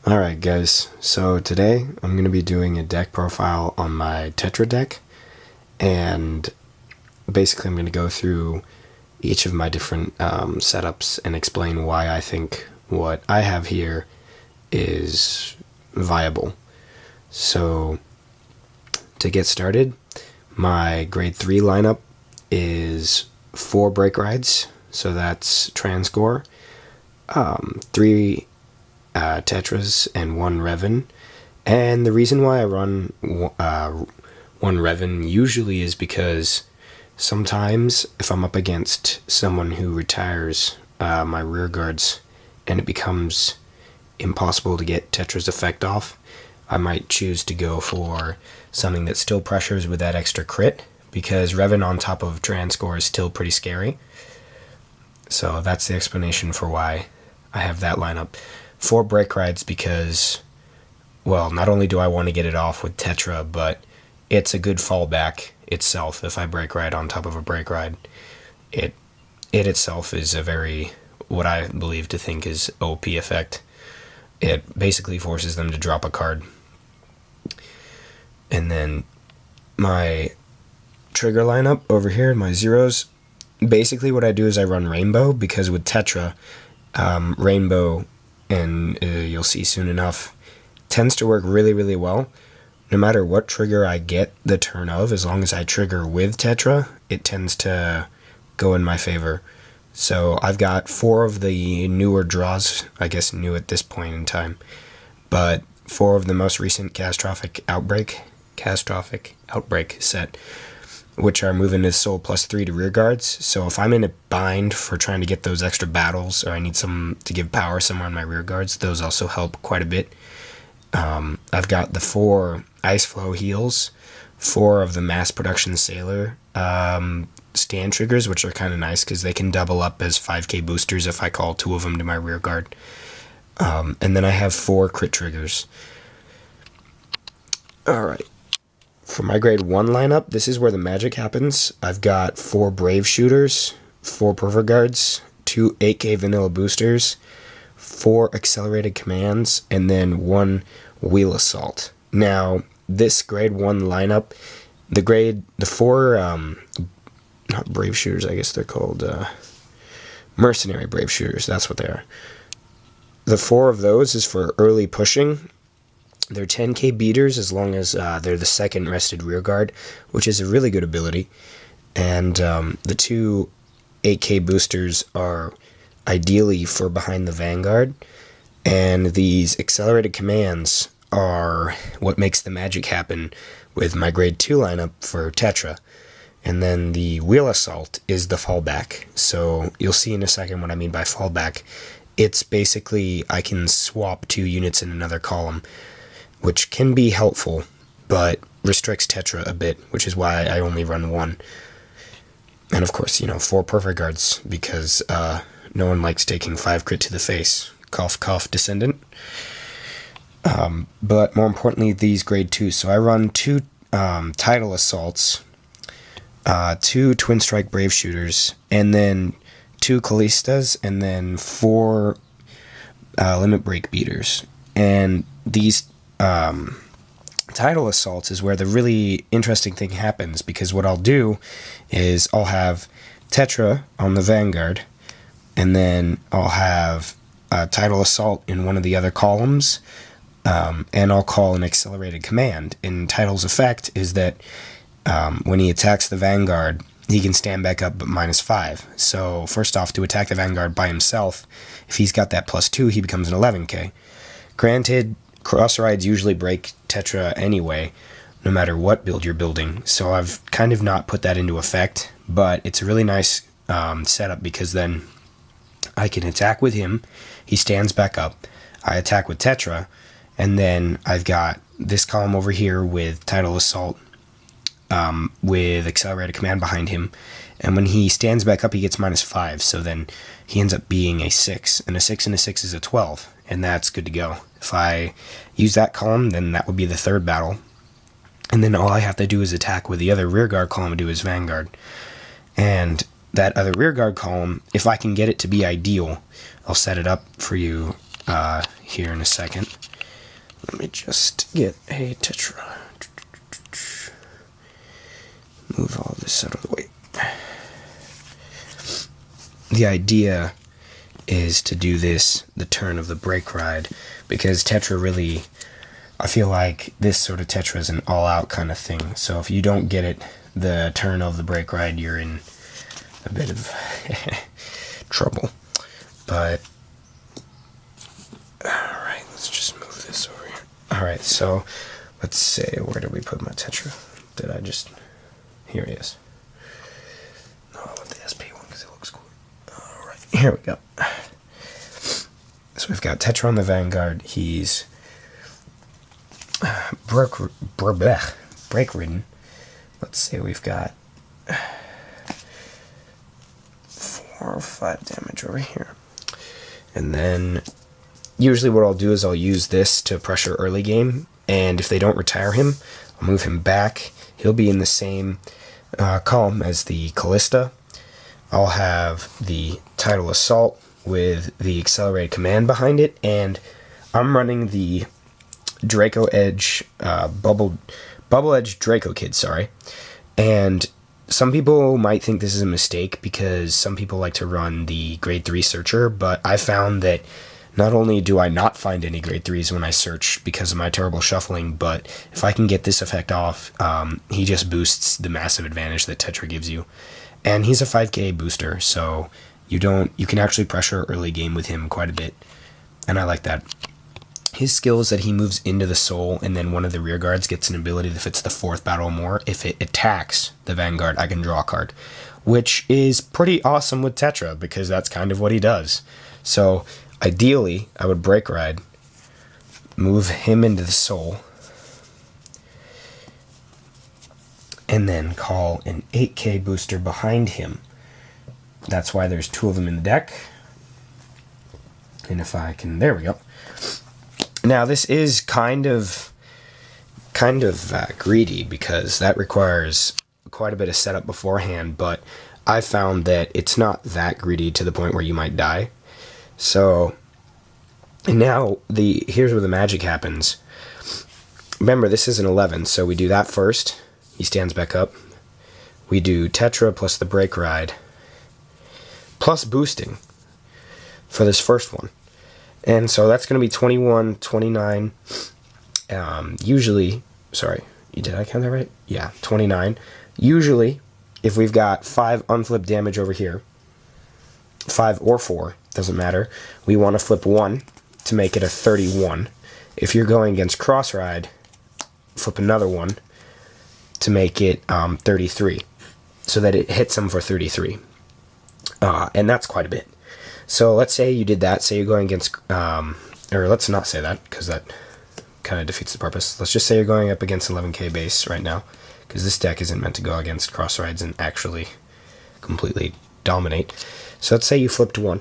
Alright guys, so today I'm going to be doing a deck profile on my Tetra deck, and basically I'm going to go through each of my different setups and explain why I think what I have here is viable. So to get started, my grade 3 lineup is 4 brake rides, so that's Transcore, 3 Tetras and 1 Revonn. And the reason why I run 1 Revonn usually is because sometimes if I'm up against someone who retires my rear guards and it becomes impossible to get Tetra's effect off, I might choose to go for something that still pressures with that extra crit, because Revonn on top of Transcore is still pretty scary. So that's the explanation for why I have that lineup. 4 brake rides because, well, not only do I want to get it off with Tetra, but it's a good fallback itself. If I brake ride on top of a brake ride, it itself is a very, what I believe to think is OP effect. It basically forces them to drop a card. And then my trigger lineup over here, my zeros, basically what I do is I run Rainbow, because with Tetra, Rainbow, and you'll see soon enough, tends to work really, really well. No matter what trigger I get the turn of, as long as I trigger with Tetra, it tends to go in my favor. So I've got 4 of the newer draws, I guess new at this point in time, but 4 of the most recent Catastrophic Outbreak set, which are moving to Soul +3 to rear guards. So if I'm in a bind for trying to get those extra battles, or I need some to give power somewhere on my rear guards, those also help quite a bit. I've got the 4 Icefloe heals, 4 of the Mass Production Sailor stand triggers, which are kind of nice because they can double up as 5k boosters if I call 2 of them to my rear guard. And then I have 4 crit triggers. Alright. For my grade 1 lineup, this is where the magic happens. I've got 4 Brave Shooters, 4 Pervert Guards, 2 8k Vanilla Boosters, 4 Accelerated Commands, and then 1 Wheel Assault. Now, this grade 1 lineup, the 4, not Brave Shooters, I guess they're called Mercenary Brave Shooters, that's what they are. The 4 of those is for early pushing. They're 10k beaters as long as they're the second rested rear guard, which is a really good ability. And the 2 8k boosters are ideally for behind the vanguard. And these accelerated commands are what makes the magic happen with my grade 2 lineup for Tetra. And then the Wheel Assault is the fallback. So you'll see in a second what I mean by fallback. It's basically I can swap 2 units in another column, which can be helpful, but restricts Tetra a bit, which is why I only run 1. And of course, 4 Perfect Guards, because no one likes taking 5 crit to the face. Cough, cough, Descendant. But more importantly, these grade 2s. So I run 2 Tidal Assaults, 2 Twin Strike Brave Shooters, and then 2 Calistas, and then 4 Limit Break Beaters. And these Tidal Assaults is where the really interesting thing happens, because what I'll do is I'll have Tetra on the Vanguard, and then I'll have Tidal Assault in one of the other columns, and I'll call an Accelerated Command. And Tidal's effect is that when he attacks the Vanguard, he can stand back up but -5. So first off, to attack the Vanguard by himself, if he's got that +2, he becomes an 11k. Granted, cross rides usually break Tetra anyway, no matter what build you're building, so I've kind of not put that into effect, but it's a really nice setup, because then I can attack with him, he stands back up, I attack with Tetra, and then I've got this column over here with Tidal Assault with Accelerated Command behind him, and when he stands back up he gets -5, so then he ends up being a 6, and a 6 and a 6 is a 12, and that's good to go. If I use that column, then that would be the 3rd battle, and then all I have to do is attack with the other rear guard column and do his Vanguard. And that other rear guard column, if I can get it to be ideal, I'll set it up for you here in a second. Let me just get a Tetra. Move all this out of the way. The idea is to do this the turn of the brake ride, because Tetra really, I feel like this sort of Tetra is an all-out kind of thing. So if you don't get it the turn of the brake ride, you're in a bit of trouble. But alright, let's just move this over here. Alright, so let's say, where did we put my Tetra? Did I just... Here it is. No, I want the SP one because it looks cool. Alright, here we go. So we've got Tetra on the Vanguard. He's brake-ridden. Let's say we've got 4 or 5 damage over here. And then usually what I'll do is I'll use this to pressure early game, and if they don't retire him, I'll move him back. He'll be in the same column as the Calista. I'll have the Tidal Assault with the accelerated command behind it, and I'm running the Draco Edge Bubble Edge Dracokid, sorry. And some people might think this is a mistake because some people like to run the grade 3 searcher, but I found that not only do I not find any grade 3s when I search because of my terrible shuffling, but if I can get this effect off, he just boosts the massive advantage that Tetra gives you. And he's a 5k booster, so you can actually pressure early game with him quite a bit, and I like that. His skill is that he moves into the soul, and then one of the rear guards gets an ability that fits the 4th battle or more. If it attacks the Vanguard, I can draw a card, which is pretty awesome with Tetra, because that's kind of what he does. So ideally, I would brake ride, move him into the soul, and then call an 8k booster behind him. That's why there's 2 of them in the deck. And if I can, there we go. Now this is kind of greedy, because that requires quite a bit of setup beforehand, but I found that it's not that greedy to the point where you might die. So now here's where the magic happens. Remember, this is an 11, so we do that first. He stands back up. We do Tetra plus the brake ride plus boosting for this first one. And so that's going to be 21, 29. Usually, sorry, did I count that right? Yeah, 29. Usually, if we've got 5 unflipped damage over here, 5 or 4, doesn't matter, we want to flip 1 to make it a 31. If you're going against cross ride, flip another 1 to make it 33, so that it hits them for 33. And that's quite a bit. So let's say you did that, say you're going against, or let's not say that, because that kind of defeats the purpose. Let's just say you're going up against 11k base right now, because this deck isn't meant to go against cross rides and actually completely dominate. So let's say you flipped 1.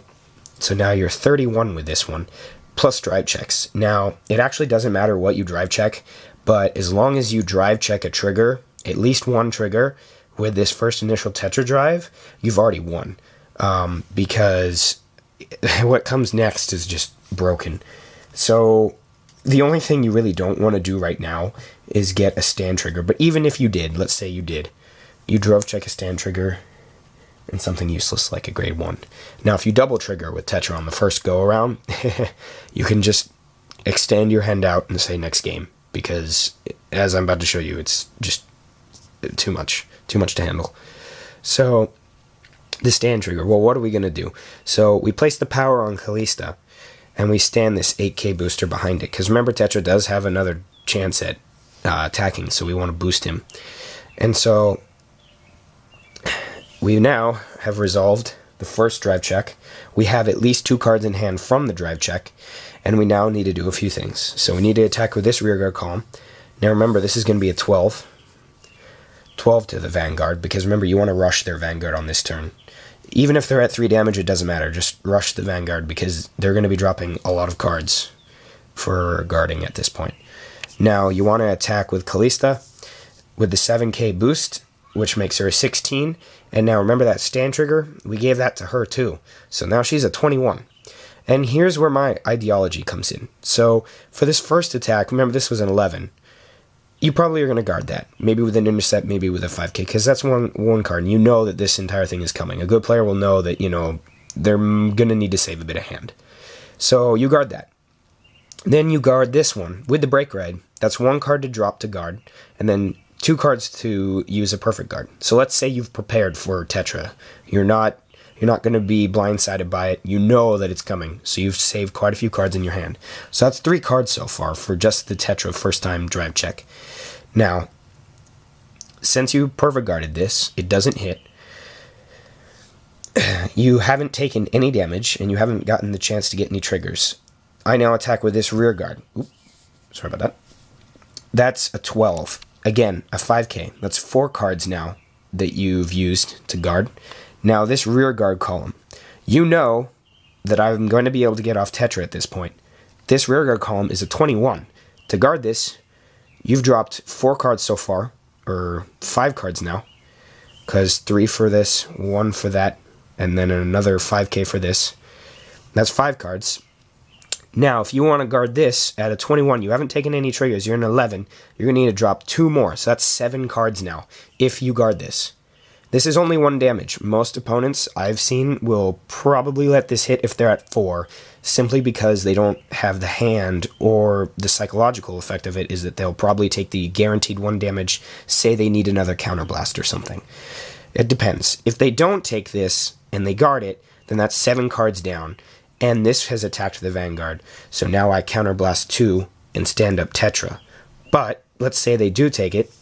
So now you're 31 with this one, plus drive checks. Now, it actually doesn't matter what you drive check, but as long as you drive check a trigger, at least one trigger, with this first initial Tetra drive, you've already won. Because what comes next is just broken. So the only thing you really don't want to do right now is get a stand trigger. But even if you did, let's say you did, you drove check a stand trigger and something useless like a grade 1. Now if you double trigger with Tetra on the first go around, you can just extend your hand out and say next game, because as I'm about to show you, it's just too much to handle. So the stand trigger, well, what are we going to do? So we place the power on Calista, and we stand this 8k booster behind it, because remember, Tetra does have another chance at attacking, so we want to boost him. And so we now have resolved the first drive check. We have at least 2 cards in hand from the drive check, and we now need to do a few things. So we need to attack with this rearguard column. Now remember, this is going to be a 12 to the Vanguard, because remember, you want to rush their Vanguard on this turn. Even if they're at 3 damage, it doesn't matter. Just rush the Vanguard, because they're going to be dropping a lot of cards for guarding at this point. Now, you want to attack with Calista with the 7k boost, which makes her a 16. And now remember that stand trigger? We gave that to her too. So now she's a 21. And here's where my ideology comes in. So for this first attack, remember this was an 11. You probably are going to guard that. Maybe with an intercept, maybe with a 5k, because that's one card. And you know that this entire thing is coming. A good player will know that, you know, they're going to need to save a bit of hand. So you guard that. Then you guard this one with the Break Ride. That's one card to drop to guard, and then 2 cards to use a perfect guard. So let's say you've prepared for Tetra. You're not going to be blindsided by it. You know that it's coming, so you've saved quite a few cards in your hand. So that's 3 cards so far for just the Tetra first time drive check. Now, since you perfect guarded this, it doesn't hit. You haven't taken any damage, and you haven't gotten the chance to get any triggers. I now attack with this rear guard. Oop, sorry about that. That's a 12. Again, a 5k. That's 4 cards now that you've used to guard. Now, this rear guard column. You know that I'm going to be able to get off Tetra at this point. This rear guard column is a 21. To guard this, you've dropped 4 cards so far, or 5 cards now, because 3 for this, 1 for that, and then another 5k for this. That's 5 cards. Now, if you want to guard this at a 21, you haven't taken any triggers, you're an 11, you're going to need to drop 2 more. So that's 7 cards now, if you guard this. This is only 1 damage. Most opponents I've seen will probably let this hit if they're at 4, simply because they don't have the hand, or the psychological effect of it is that they'll probably take the guaranteed 1 damage, say they need another counterblast or something. It depends. If they don't take this, and they guard it, then that's 7 cards down. And this has attacked the Vanguard. So now I counterblast 2 and stand up Tetra. But let's say they do take it.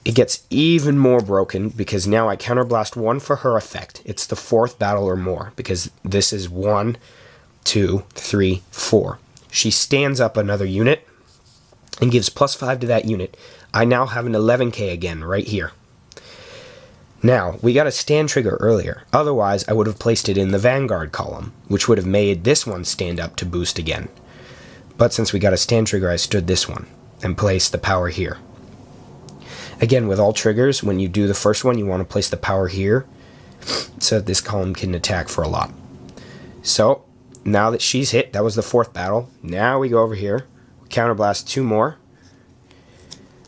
It gets even more broken because now I counterblast 1 for her effect. It's the 4th battle or more because this is 1, 2, 3, 4. She stands up another unit and gives +5 to that unit. I now have an 11k again right here. Now, we got a stand trigger earlier. Otherwise, I would have placed it in the Vanguard column, which would have made this one stand up to boost again. But since we got a stand trigger, I stood this one and placed the power here. Again, with all triggers, when you do the first one, you want to place the power here so that this column can attack for a lot. So, now that she's hit, that was the 4th battle. Now we go over here, counterblast 2 more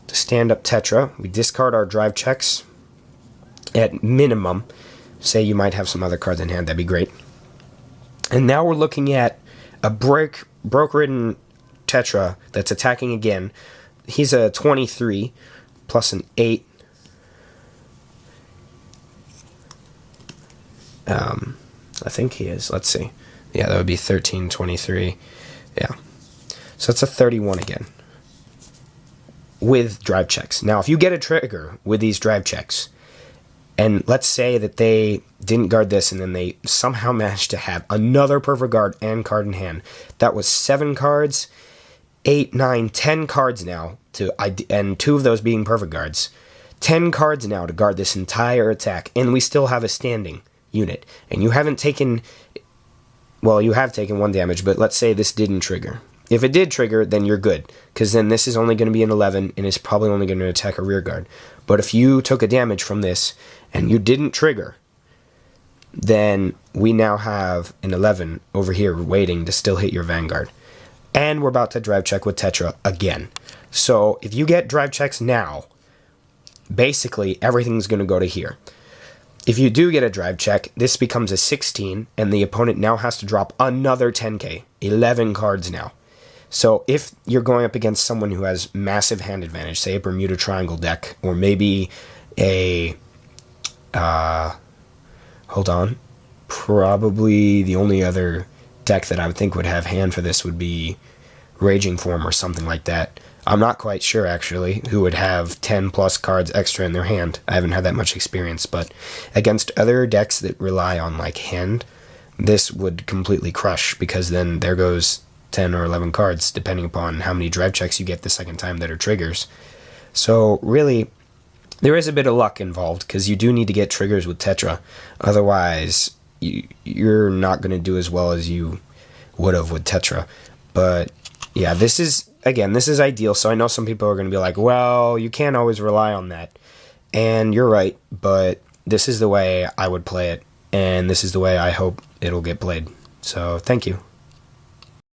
to stand up Tetra. We discard our drive checks. At minimum, say you might have some other cards in hand, that'd be great. And now we're looking at a broke-ridden Tetra that's attacking again. He's a 23 plus an 8. I think he is. Let's see. Yeah, that would be 13, 23. Yeah. So it's a 31 again with drive checks. Now, if you get a trigger with these drive checks, and let's say that they didn't guard this and then they somehow managed to have another perfect guard and card in hand. That was 7 cards, 8, 9, 10 cards now, and 2 of those being perfect guards. 10 cards now to guard this entire attack, and we still have a standing unit. And you haven't taken, well, you have taken 1 damage, but let's say this didn't trigger. If it did trigger, then you're good, because then this is only going to be an 11, and it's probably only going to attack a rear guard. But if you took a damage from this, and you didn't trigger, then we now have an 11 over here waiting to still hit your Vanguard. And we're about to drive check with Tetra again. So if you get drive checks now, basically everything's going to go to here. If you do get a drive check, this becomes a 16, and the opponent now has to drop another 10k, 11 cards now. So if you're going up against someone who has massive hand advantage, say a Bermuda Triangle deck, or maybe a, hold on, probably the only other deck that I would think would have hand for this would be Raging Form or something like that. I'm not quite sure, actually, who would have 10 plus cards extra in their hand. I haven't had that much experience, but against other decks that rely on, like, hand, this would completely crush, because then there goes 10 or 11 cards, depending upon how many drive checks you get the second time that are triggers. So, really, there is a bit of luck involved, because you do need to get triggers with Tetra. Otherwise, you're not going to do as well as you would have with Tetra. But, yeah, this is ideal, so I know some people are going to be like, well, you can't always rely on that. And you're right, but this is the way I would play it, and this is the way I hope it'll get played. So, thank you.